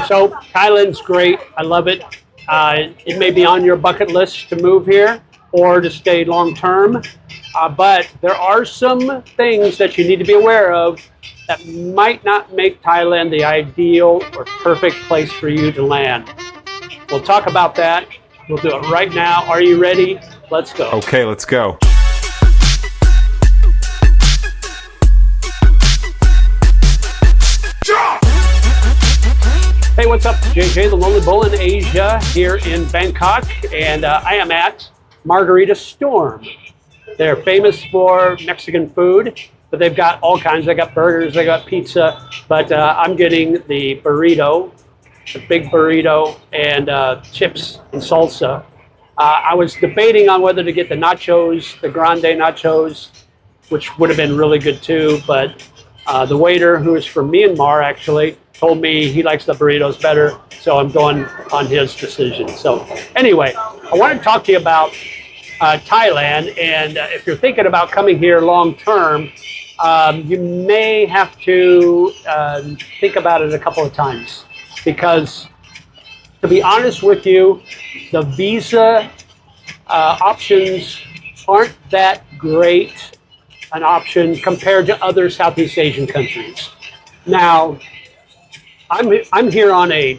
So Thailand's great. I love it. It may be on your bucket list to move here or to stay long term, but there are some things that you need to be aware of that might not make Thailand the ideal or perfect place for you to land. We'll talk about that. We'll do it right now. Are you ready? Let's go. Okay, let's go. Hey, what's up? JJ, the Lonely Bull in Asia, here in Bangkok, and I am at Margarita Storm. They're famous for Mexican food, but they've got all kinds. They got burgers, they got pizza, but I'm getting the burrito, the big burrito, and chips and salsa. I was debating on whether to get the nachos, the grande nachos, which would have been really good too, but the waiter, who is from Myanmar actually, told me he likes the burritos better, so I'm going on his decision. So anyway, I want to talk to you about Thailand, and if you're thinking about coming here long term, you may have to think about it a couple of times, because to be honest with you, the visa options aren't that great an option compared to other Southeast Asian countries. Now, I'm here on a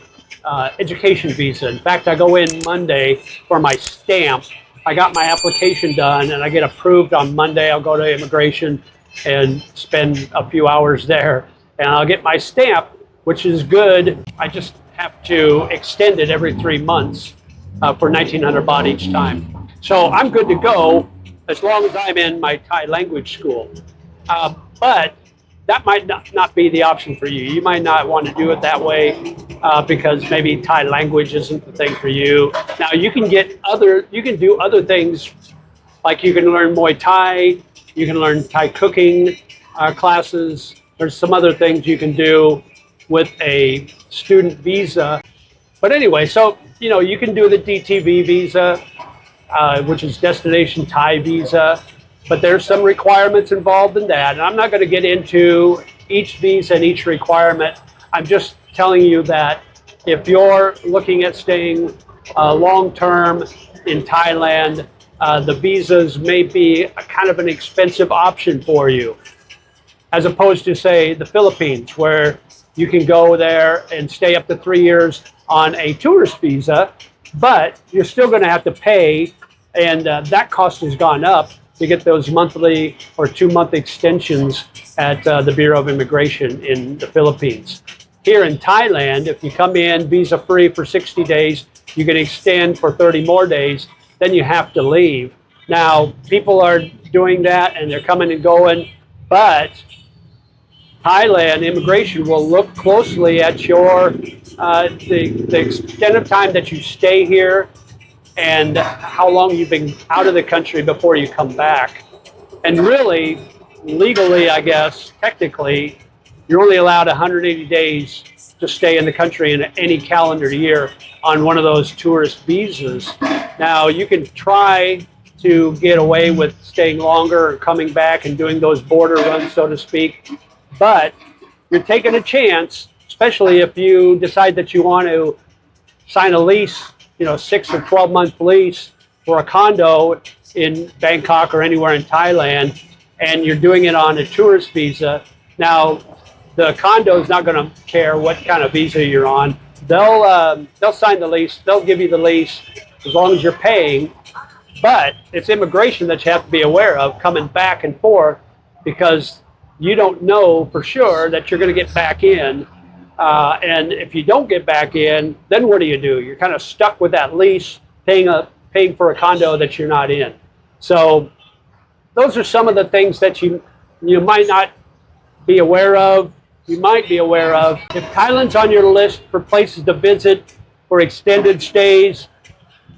education visa. In fact, I go in Monday for my stamp. I got my application done and I get approved on Monday. I'll go to immigration and spend a few hours there, and I'll get my stamp, which is good. I just have to extend it every 3 months for 1,900 baht each time. So I'm good to go as long as I'm in my Thai language school. But that might not be the option for you. You might not want to do it that way because maybe Thai language isn't the thing for you. Now you can do other things, like you can learn Muay Thai, you can learn Thai cooking classes. There's some other things you can do with a student visa. But anyway, so you can do the DTV visa, which is Destination Thai Visa. But there's some requirements involved in that. And I'm not going to get into each visa and each requirement. I'm just telling you that if you're looking at staying long-term in Thailand, the visas may be a kind of an expensive option for you, as opposed to, say, the Philippines, where you can go there and stay up to 3 years on a tourist visa, but you're still going to have to pay, and that cost has gone up to get those monthly or 2-month extensions at the Bureau of Immigration in the Philippines. Here in Thailand, if you come in visa-free for 60 days, you can extend for 30 more days, then you have to leave. Now, people are doing that and they're coming and going, but Thailand immigration will look closely at your the extent of time that you stay here and how long you've been out of the country before you come back. And really, legally, I guess, technically, you're only allowed 180 days to stay in the country in any calendar year on one of those tourist visas. Now, you can try to get away with staying longer or coming back and doing those border runs, so to speak, but you're taking a chance, especially if you decide that you want to sign a lease, 6 or 12-month lease for a condo in Bangkok or anywhere in Thailand, and you're doing it on a tourist visa. Now, the condo is not going to care what kind of visa you're on. They'll sign the lease. They'll give you the lease as long as you're paying. But it's immigration that you have to be aware of coming back and forth, because you don't know for sure that you're going to get back in. And if you don't get back in, then what do? You're kind of stuck with that lease, paying for a condo that you're not in. So those are some of the things that you might not be aware of. You might be aware of. If Thailand's on your list for places to visit for extended stays,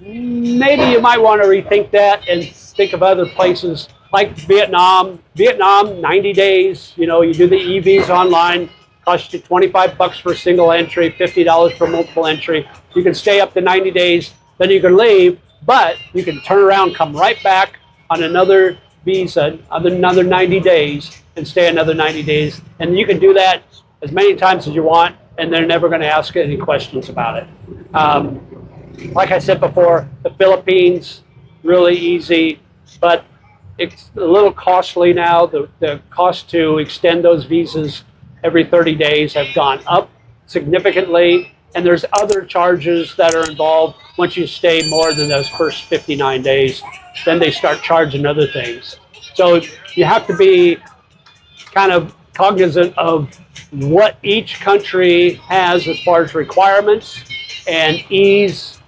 maybe you might want to rethink that and think of other places like Vietnam. Vietnam, 90 days. You do the e-visa online. Costs you $25 for a single entry, $50 for multiple entry. You can stay up to 90 days, then you can leave, but you can turn around, come right back on another visa, another 90 days, and stay another 90 days. And you can do that as many times as you want, and they're never going to ask any questions about it. Like I said before, the Philippines, really easy, but it's a little costly now. The cost to extend those visas every 30 days have gone up significantly, and there's other charges that are involved once you stay more than those first 59 days. Then they start charging other things. So you have to be kind of cognizant of what each country has as far as requirements and ease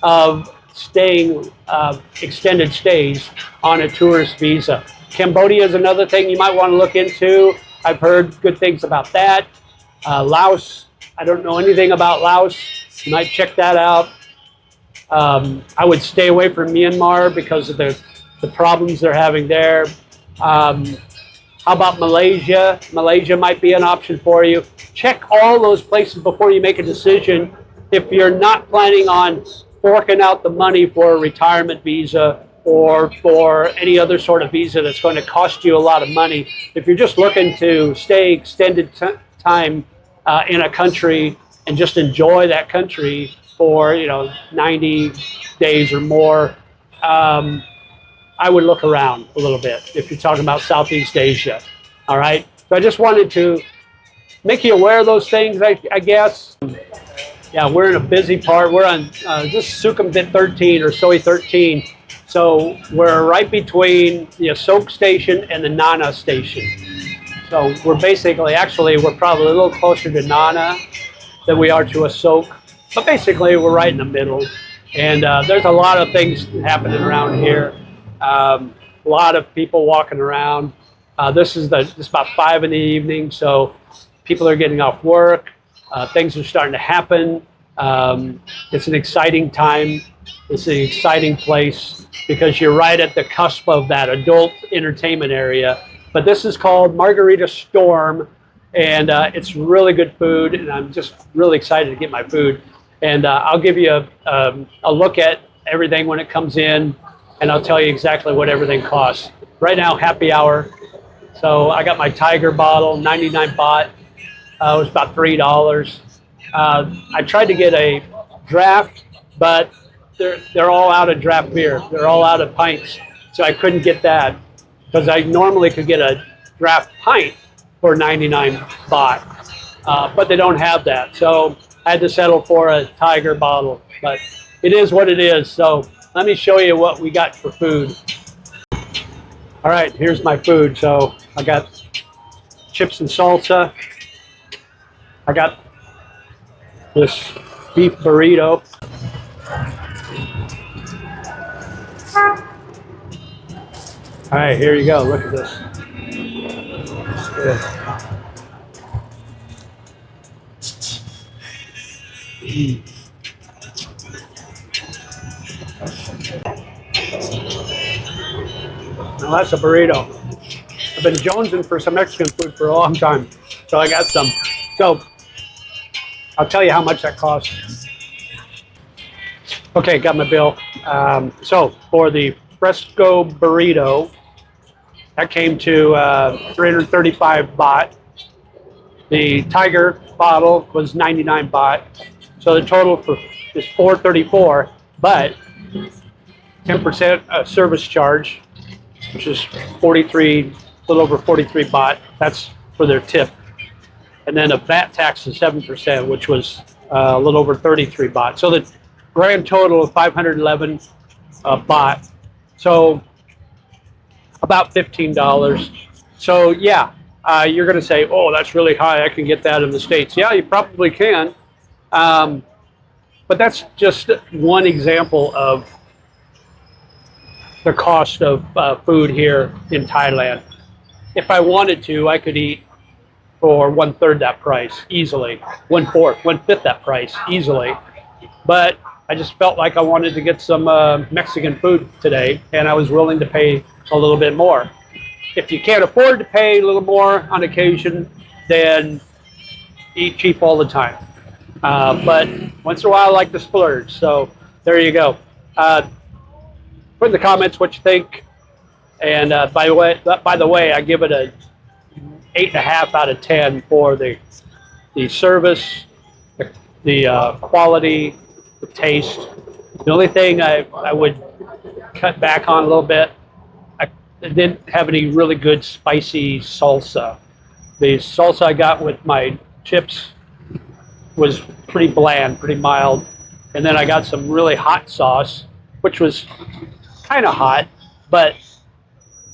of staying, extended stays on a tourist visa. Cambodia is another thing you might want to look into. I've heard good things about that. Laos, I don't know anything about Laos. You might check that out. I would stay away from Myanmar because of the problems they're having there. How about Malaysia? Malaysia might be an option for you. Check all those places before you make a decision. If you're not planning on forking out the money for a retirement visa or for any other sort of visa that's going to cost you a lot of money, if you're just looking to stay extended time in a country and just enjoy that country for 90 days or more, I would look around a little bit if you're talking about Southeast Asia. All right. So I just wanted to make you aware of those things, I guess. Yeah, we're in a busy part. We're on just Sukhumvit 13 or Soi 13. So we're right between the Asok station and the Nana station. So we're basically, actually, we're probably a little closer to Nana than we are to Asok. But basically, we're right in the middle. And there's a lot of things happening around here. A lot of people walking around. This is about 5 in the evening, so people are getting off work. Things are starting to happen. It's an exciting time. It's an exciting place because you're right at the cusp of that adult entertainment area. But this is called Margarita Storm, and it's really good food, and I'm just really excited to get my food. And I'll give you a look at everything when it comes in, and I'll tell you exactly what everything costs. Right now, happy hour. So I got my Tiger bottle, 99 baht. It was about $3. I tried to get a draft, but they're all out of draft beer. They're all out of pints. So I couldn't get that because I normally could get a draft pint for 99 baht, but they don't have that. So I had to settle for a Tiger bottle, but it is what it is. So let me show you what we got for food. All right, here's my food. So I got chips and salsa. I got this beef burrito. All right, here you go. Look at this. Now that's a burrito. I've been jonesing for some Mexican food for a long time, so I got some. So I'll tell you how much that costs. Okay, got my bill. So for the fresco burrito, that came to 335 baht. The Tiger bottle was 99 baht. So the total is 434, but 10% service charge, which is 43, a little over 43 baht. That's for their tip. And then a VAT tax is 7%, which was a little over 33 baht. So the grand total of 511 baht. So about $15. So yeah, you're going to say, oh, that's really high. I can get that in the States. Yeah, you probably can. But that's just one example of the cost of food here in Thailand. If I wanted to, I could eat for 1/3 that price easily, 1/4, 1/5 that price easily. But I just felt like I wanted to get some Mexican food today, and I was willing to pay a little bit more. If you can't afford to pay a little more on occasion, then eat cheap all the time. But once in a while, I like to splurge. So there you go. Put in the comments what you think. And by the way, I give it a 8.5 out of 10 for the service quality, the taste. The only thing I would cut back on a little bit, I didn't have any really good spicy salsa. The salsa I got with my chips was pretty bland, pretty mild. And then I got some really hot sauce, which was kind of hot, but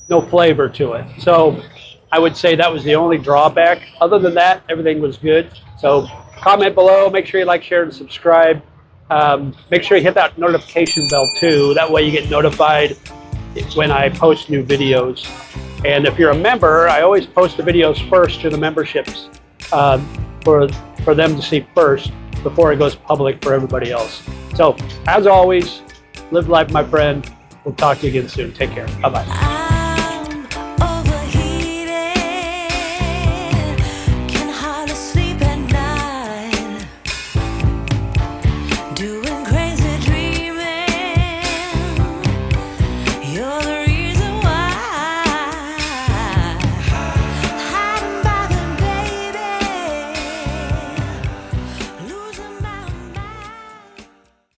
no flavor to it. So I would say that was the only drawback. Other than that, everything was good. So comment below, make sure you like, share, and subscribe. Make sure you hit that notification bell too. That way you get notified when I post new videos. And if you're a member, I always post the videos first to the memberships for them to see first before it goes public for everybody else. So as always, live life, my friend. We'll talk to you again soon. Take care. Bye-bye.